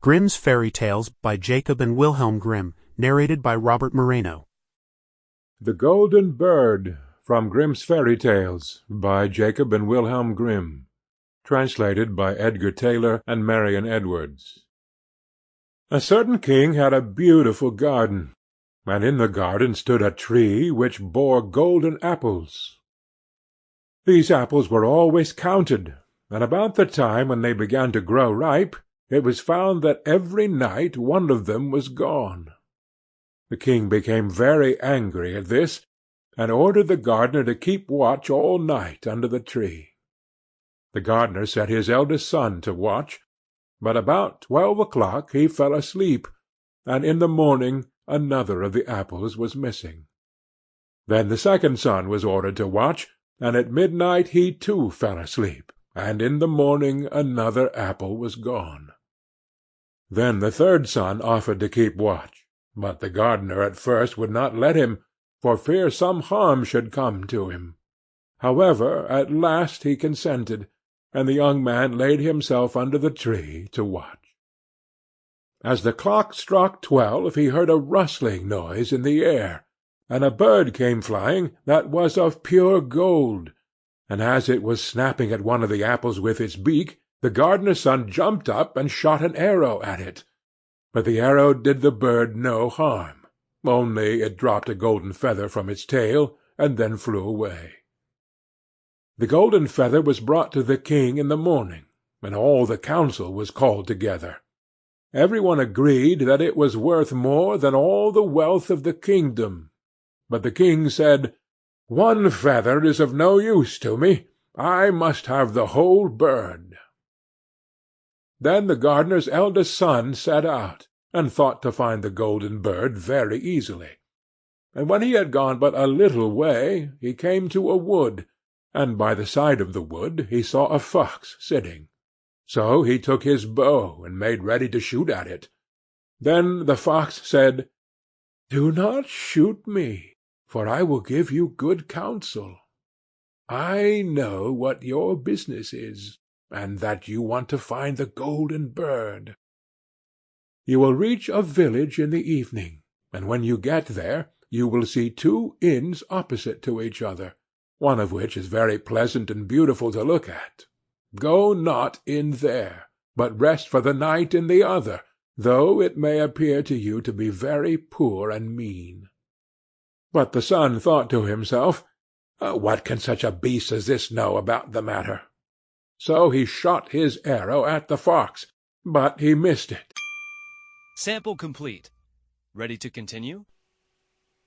Grimm's Fairy Tales by Jacob and Wilhelm Grimm, narrated by Robert Moreno. The Golden Bird, from Grimm's Fairy Tales, by Jacob and Wilhelm Grimm, translated by Edgar Taylor and Marion Edwards. A certain king had a beautiful garden, and in the garden stood a tree which bore golden apples. These apples were always counted, and about the time when they began to grow ripe, it was found that every night one of them was gone. The king became very angry at this, and ordered the gardener to keep watch all night under the tree. The gardener set his eldest son to watch, but about 12 o'clock he fell asleep, and in the morning another of the apples was missing. Then the second son was ordered to watch, and at midnight he too fell asleep, and in the morning another apple was gone. Then the third son offered to keep watch, but the gardener at first would not let him, for fear some harm should come to him. However, at last he consented, and the young man laid himself under the tree to watch. As the clock struck 12 he heard a rustling noise in the air, and a bird came flying that was of pure gold, and as it was snapping at one of the apples with its beak, the gardener's son jumped up and shot an arrow at it. But the arrow did the bird no harm, only it dropped a golden feather from its tail, and then flew away. The golden feather was brought to the king in the morning, and all the council was called together. Every one agreed that it was worth more than all the wealth of the kingdom. But the king said, "One feather is of no use to me. I must have the whole bird." Then the gardener's eldest son set out, and thought to find the golden bird very easily. And when he had gone but a little way, he came to a wood, and by the side of the wood he saw a fox sitting. So he took his bow and made ready to shoot at it. Then the fox said, "Do not shoot me, for I will give you good counsel. I know what your business is, and that you want to find the golden bird. You will reach a village in the evening, and when you get there you will see 2 inns opposite to each other, one of which is very pleasant and beautiful to look at. Go not in there, but rest for the night in the other, though it may appear to you to be very poor and mean." But the son thought to himself, "What can such a beast as this know about the matter?" So he shot his arrow at the fox, but he missed it. Sample complete. Ready to continue?